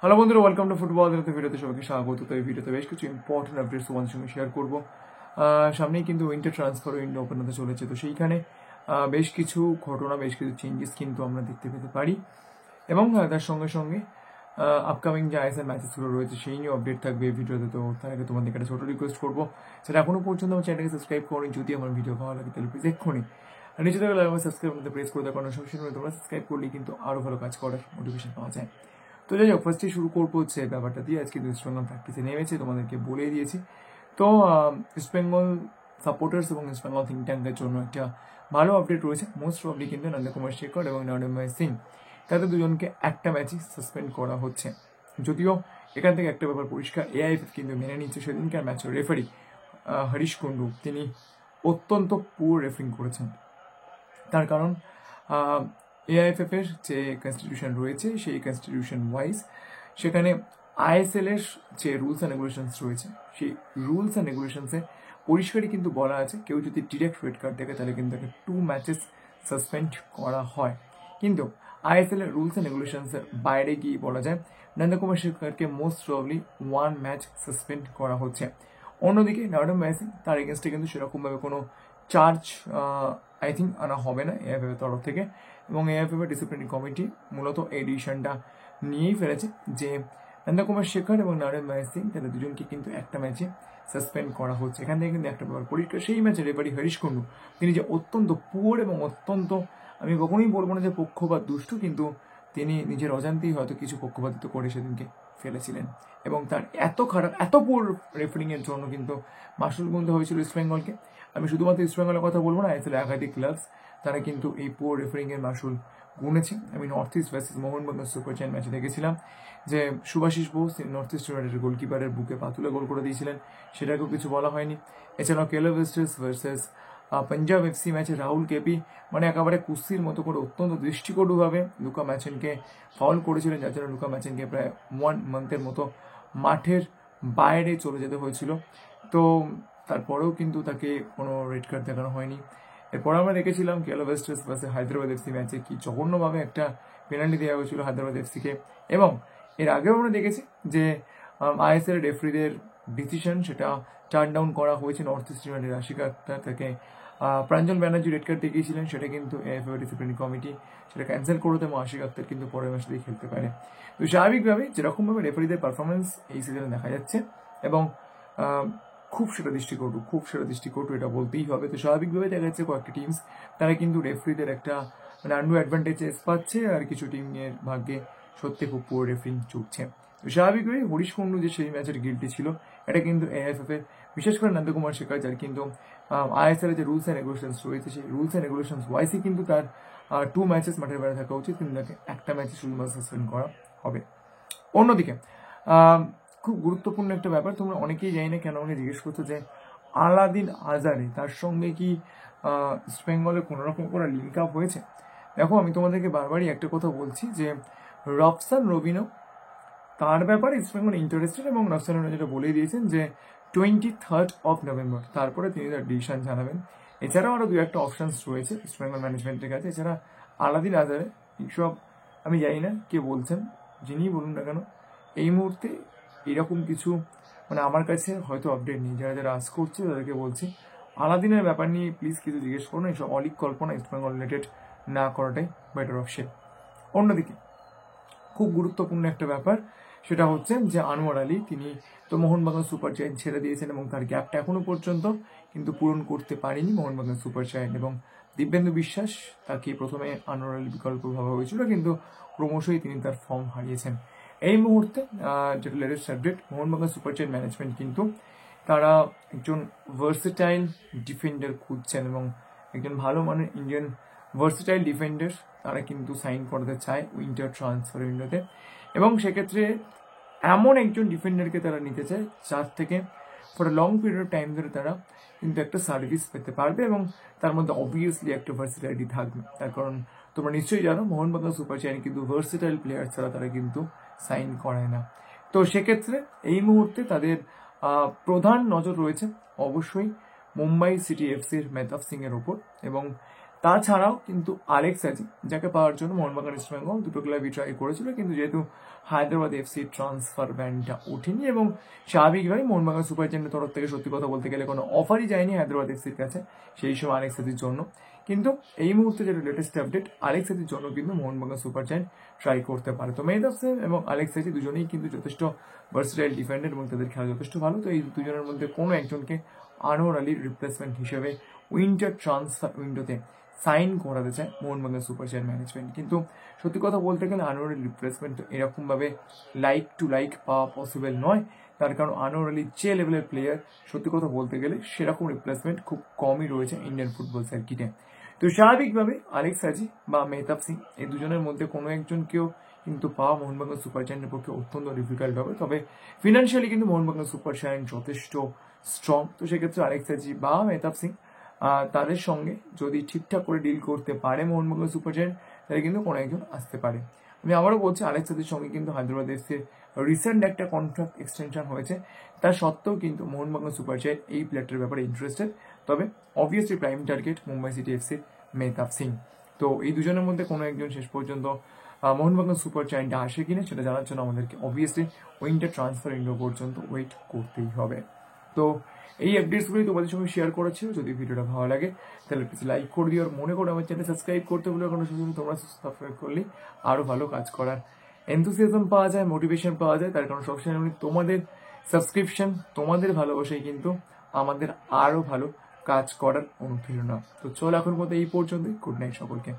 Hello বন্ধুরা, welcome to football ভিডিওতে সবাইকে স্বাগত। তো এই ভিডিওতে বেশ কিছু ইম্পর্টেন্ট আপডেটস তোমাদের সঙ্গে শেয়ার করবো। সামনেই কিন্তু উইন্টার ট্রান্সফার উইন্ডো ওপেন হতে চলেছে, তো সেইখানে বেশ কিছু ঘটনা, বেশ কিছু চেঞ্জেস কিন্তু আমরা দেখতে পেতে পারি এবং তার সঙ্গে সঙ্গে আপকামিং যে আইএসএল ম্যাচেসগুলো রয়েছে সেই নিয়ে আপডেট থাকবে এই ভিডিওতে। তো তার আগে তোমাদেরকে একটা ছোটো রিকোয়েস্ট করবো, সেটা এখনো পর্যন্ত আমার চ্যানেলকে সাবস্ক্রাইব করো। যদি আমার ভিডিও ভালো লাগে তাহলে প্লিজ এক্ষুনি নিচে থেকে আমার সাবস্ক্রাইব করতে প্রেস করে দেওয়ার কারণ সবসময় তোমরা সাবস্ক্রাইব করলেই কিন্তু আরও ভালো কাজ করার মোটিভেশন পাওয়া যায়। তো যাই হোক, ফার্স্টে শুরু করবো হচ্ছে ব্যাপারটা দিয়ে। আজকে ইস্ট বেঙ্গল প্র্যাকটিসে নেমেছে, তোমাদেরকে বলে দিয়েছি। তো ইস্ট বেঙ্গল সাপোর্টার্স এবং ইস্ট বেঙ্গল থিঙ্ক ট্যাঙ্কের জন্য একটা ভালো আপডেট রয়েছে। মোস্ট প্রবলি কিন্তু নন্দকুমার শেখর এবং নরেন্দ্র সিং, তাদের দুজনকে একটা ম্যাচই সাসপেন্ড করা হচ্ছে। যদিও এখান থেকে একটা ব্যাপার পরিষ্কার, এআইএফএফ কিন্তু মেনে নিচ্ছে সেদিনকার ম্যাচের রেফারি হরিশ কুন্ডু তিনি অত্যন্ত পুর রেফারিং করেছেন। তার কারণ এআইএফএফ এর যে কনস্টিটিউশন রয়েছে সেই কনস্টিটিউশন ওয়াইজ সেখানে আইএসএল এর যে রুলস অ্যান্ড রেগুলেশনস রয়েছে সেই রুলস অ্যান্ড রেগুলেশনসে পরিষ্কারই কিন্তু বলা আছে, কেউ যদি ডিরেক্ট রেড কার্ড দেখে তাহলে কিন্তু তাকে 2 ম্যাচেস সাসপেন্ড করা হয়। কিন্তু আইএসএল এর রুলস অ্যান্ড রেগুলেশনসের বাইরে গিয়ে বলা যায় নন্দকুমার শেখরকে মোস্ট প্রবলি 1 ম্যাচ সাসপেন্ড করা হচ্ছে। অন্যদিকে নরেন্দ্র সিং, তার এগেনস্টে কিন্তু সেরকমভাবে কোনো চার্জ আই থিঙ্ক আনা হবে না এআইএফএফ এর তরফ থেকে, এবং এআইএফএফ এর ডিসিপ্লিনারি কমিটি মূলত এই ডিসিশনটা নিয়েই ফেলেছে যে নন্দকুমার শেখর এবং নরেন্দ্র সিং তাদের দুজনকে কিন্তু একটা ম্যাচে সাসপেন্ড করা হচ্ছে। এখান থেকে কিন্তু একটা ব্যাপার পরিষ্কার, সেই ম্যাচে রেফারি হরিশ কুন্ডু তিনি যে অত্যন্ত পুয়ার এবং অত্যন্ত, আমি কখনোই বলবো না যে পক্ষপাত দুষ্ট, কিন্তু তিনি নিজের অজান্তেই হয়তো কিছু পক্ষপাতিত্ব করে সেদিনকে ফেলেছিলেন এবং তার এত খারাপ, এত পুয়ার রেফারিং এর জন্য কিন্তু মাসুল গুনতে হয়েছিল ইস্ট বেঙ্গলকে। আমি শুধুমাত্র ইস্ট বেঙ্গলের কথা বলবো না, আইএসএল একাধিক ক্লাবস তারা কিন্তু এই পুয়ার রেফারিং এর মাসুল গুনেছে। আমি north east versus Mohun Bagan super giant ম্যাচে দেখেছিলাম যে শুভাশিস বোস নর্থ ইস্ট ইউনাইটেডের গোলকিপারের বুকে পাতুলে গোল করে দিয়েছিলেন, সেটাকেও কিছু বলা হয়নি। এছাড়াও কেলো ব্লাস্টার্স ভার্সেস পাঞ্জাব এফসি ম্যাচে রাহুল কেপি মানে একেবারে কুস্তির মতো করে অত্যন্ত দৃষ্টিকটুভাবে লুকা ম্যাচেনকে ফাউল করেছিলেন, যার জন্য লুকা ম্যাচেনকে প্রায় 1 মান্থের মতো মাঠের বাইরে চলে যেতে হয়েছিল। তো তারপরেও কিন্তু তাকে কোনো রেড কার্ড দেখানো হয়নি। এরপর আমরা দেখেছিলাম কেলো ব্লাস্টার্স ভার্সেস হায়দ্রাবাদ এফসি ম্যাচে কি জঘন্যভাবে একটা পেনাল্টি দেওয়া হয়েছিল হায়দ্রাবাদ এফসিকে, এবং এর আগেও আমরা দেখেছি যে আইএসএল রেফারিদের ডিসিশন সেটা টার্ন ডাউন করা হয়েছে। North East United Ashique Akhtar তাকে প্রাঞ্জল ব্যানার্জি রেড কার্ড দেখিয়েছিলেন, সেটা কিন্তু এএফএফ ডিসিপ্লিনারি কমিটি সেটা ক্যান্সেল করে দেয় এবং আশিক আক্তার কিন্তু পরের ম্যাচে দিয়ে খেলতে পারে। তো স্বাভাবিকভাবে যেরকমভাবে রেফারিদের পারফরমেন্স এই সিজনে দেখা যাচ্ছে এবং খুব সেটা দৃষ্টিকটু এটা বলতেই হবে। তো স্বাভাবিকভাবে দেখা যাচ্ছে কয়েকটি টিমস তারা কিন্তু রেফারিদের একটা মানে আন্ডু অ্যাডভান্টেজেস পাচ্ছে, আর কিছু টিমের ভাগ্যে সত্যি খুব পুরো রেফারিং চলছে। তো স্বাভাবিকভাবেই হরিশ কুন্ডু যে সেই ম্যাচের গিল্টি ছিল এটা কিন্তু এআইএফএফ এর, বিশেষ করে নন্দকুমার শেখর যার কিন্তু আইএসএল এর যে রুলস অ্যান্ড রেগুলেশনস রয়েছে সেই রুলস অ্যান্ড রেগুলেশনস ওয়াইসই কিন্তু তার 2 ম্যাচেস মাঠের বাইরে থাকা উচিত, কিন্তু তাকে একটা ম্যাচে শুধুমাত্র সাসপেন্ড করা হবে। অন্যদিকে খুব গুরুত্বপূর্ণ একটা ব্যাপার, তোমরা অনেকেই জানি না কেন আমাকে জিজ্ঞেস করছো যে আলাদিন আজারে তার সঙ্গে কি ইস্ট বেঙ্গলে কোনো রকম করে লিঙ্ক আপ হয়েছে। দেখো, আমি তোমাদেরকে বারবারই একটা কথা বলছি যে রফসান রবিনো তার ব্যাপারে ইস্ট বেঙ্গল ইন্টারেস্টেড, এবং রফসান রবিনো যেটা বলে দিয়েছেন যে 23rd of November তারপরে তিনি তার ডিসিশন জানাবেন। এছাড়াও আরও 2-1টা অপশানস রয়েছে ইস্ট বেঙ্গল ম্যানেজমেন্টের কাছে। এছাড়া আলাদিন আজারে এইসব আমি জানি না কে বলছেন, যিনিই বলুন না কেন এই মুহূর্তে এরকম কিছু মানে আমার কাছে হয়তো আপডেট নেই। যারা যারা আস করছে তাদেরকে বলছি আলাদিনের ব্যাপার নিয়ে প্লিজ কিছু জিজ্ঞেস করুন, এইসব অলিক কল্পনা ইস্ট বেঙ্গল রিলেটেড না করাটাই বেটার অপশন। অন্যদিকে খুব গুরুত্বপূর্ণ একটা ব্যাপার সেটা হচ্ছে যে আনোয়ার আলী তিনি তো মোহনবাগান সুপার জায়ান্ট ছেড়ে দিয়েছেন এবং তার গ্যাপটা এখনো পর্যন্ত কিন্তু পূরণ করতে পারেনি মোহনবাগান সুপার জায়ান্ট, এবং দিব্যেন্দু বিশ্বাস তাকে প্রথমে আনোয়ার আলী বিকল্প ভাবা হয়েছিল, কিন্তু ক্রমশই তিনি তার ফর্ম হারিয়েছেন। এই মুহূর্তে যেটা latest update, Mohun Bagan super giant management কিন্তু তারা একজন ভার্সেটাইল ডিফেন্ডার খুঁজছেন এবং একজন ভালো মানের ইন্ডিয়ান ভার্সেটাইল ডিফেন্ডার তারা কিন্তু সাইন করতে চায় উইন্টার ট্রান্সফার উইন্ডোতে, এবং সেক্ষেত্রে এমন একজন ডিফেন্ডারকে তারা নিতে চায় যার থেকে for a long period of time ধরে তারা কিন্তু একটা সার্ভিস পেতে পারবে এবং তার মধ্যে অবভিয়াসলি একটা ভার্সিটাইলিটি থাকবে। তার কারণ তোমরা নিশ্চয়ই জানো মোহনবাগান সুপার জায়ান্ট কিন্তু ভার্সিটাইল প্লেয়ার ছাড়া তারা কিন্তু সাইন করায় না। তো সেক্ষেত্রে এই মুহূর্তে তাদের প্রধান নজর রয়েছে অবশ্যই মুম্বাই সিটি এফসির মেহতাব সিং এর ওপর, এবং তাছাড়াও কিন্তু আলেক্স সাজি, যাকে পাওয়ার জন্য মোহনবাগান ইস্ট বেঙ্গল দুটো ক্লাবই ট্রাই করেছিল, কিন্তু যেহেতু হায়দ্রাবাদ এফসি ট্রান্সফার ব্যানটা ওঠেনি এবং স্বাভাবিকভাবে মোহনবাগান সুপার জায়ান্টের তরফ থেকে সত্যি কথা বলতে গেলে কোনো অফারই যায়নি হায়দ্রাবাদ এফসির কাছে সেই সময় আলেক্স সাজির জন্য। কিন্তু এই মুহূর্তে যেটা লেটেস্ট আপডেট, আলেক্স সাজির জন্য কিন্তু মোহনবাগান সুপার জায়ান্ট ট্রাই করতে পারে। তো মেহতাব সেন এবং আলেক্স সাজি দুজনেই কিন্তু যথেষ্ট ভার্সেটাইল ডিফেন্ডার এবং তাদের খেলা যথেষ্ট ভালো। তো এই দুজনের মধ্যে কোনো একজনকে আনোয়ার আলীর রিপ্লেসমেন্ট হিসেবে উইন্টার ট্রান্সফার উইন্ডোতে সাইন করাতে চায় মোহনবাগান সুপার জায়ান্ট ম্যানেজমেন্ট। কিন্তু সত্যি কথা বলতে গেলে আনোয়ারের রিপ্লেসমেন্ট এরকমভাবে লাইক টু লাইক পাওয়া পসিবল নয়, তার কারণ আনোয়ার আলী যে লেভেলের প্লেয়ার, সত্যি কথা বলতে গেলে সেরকম রিপ্লেসমেন্ট খুব কমই রয়েছে ইন্ডিয়ান ফুটবল সার্কিটে। তো স্বাভাবিকভাবে আলেক্স সাজি বা মেহতাব সিং এই দুজনের মধ্যে কোনো একজনকেও কিন্তু পাওয়া মোহনবাগান সুপার জায়ান্টের পক্ষে অত্যন্ত ডিফিকাল্ট হবে। তবে ফিনান্সিয়ালি কিন্তু মোহনবাগান সুপার জায়ান্ট যথেষ্ট স্ট্রং। তো সেক্ষেত্রে আলেক্স সাজি বা মেহতাব সিং তাদের সঙ্গে যদি ঠিকঠাক করে ডিল করতে পারে মোহনবাগান সুপার জায়ান্ট, তাহলে কিন্তু কোনো একজন আসতে পারে। আমি আবারও বলছি, আলেক্স সাজির সঙ্গে কিন্তু হায়দ্রাবাদ এফসির রিসেন্ট একটা কন্ট্রাক্ট এক্সটেনশন হয়েছে, তা সত্ত্বেও কিন্তু মোহনবাগান সুপার জায়ান্ট এই প্লেয়ারটার ব্যাপারে ইন্টারেস্টেড। তবে obviously prime target Mumbai city এফসির মেহতাব সিং। তো এই দুজনের মধ্যে কোনো একজন শেষ পর্যন্ত মোহনবাগান সুপার জায়ান্টে আসে কিনা সেটা জানার জন্য আমাদেরকে অবভিয়াসলি উইন্টার ট্রান্সফার উইন্ডো পর্যন্ত ওয়েট করতেই হবে। তো এই আপডেটসগুলি তোমাদের সঙ্গে শেয়ার করেছি। যদি ভিডিওটা ভালো লাগে তাহলে প্লিজ লাইক করে দিও, আর মনে করো আমার চ্যানেল সাবস্ক্রাইব করতে বলে কোনো সুযোগ তোমরা সাবস্ক্রাইব করলে আরও ভালো কাজ করার এনথুসিয়াজম পাওয়া যায়, মোটিভেশন পাওয়া যায়। তার কারণ সবসময় আমি তোমাদের সাবস্ক্রিপশন, তোমাদের ভালোবাসাই কিন্তু আমাদের আরও ভালো কাজ করার অনুপ্রেরণা। তো চল এখন মতো এই পর্যন্তই। গুড নাইট সকলকে।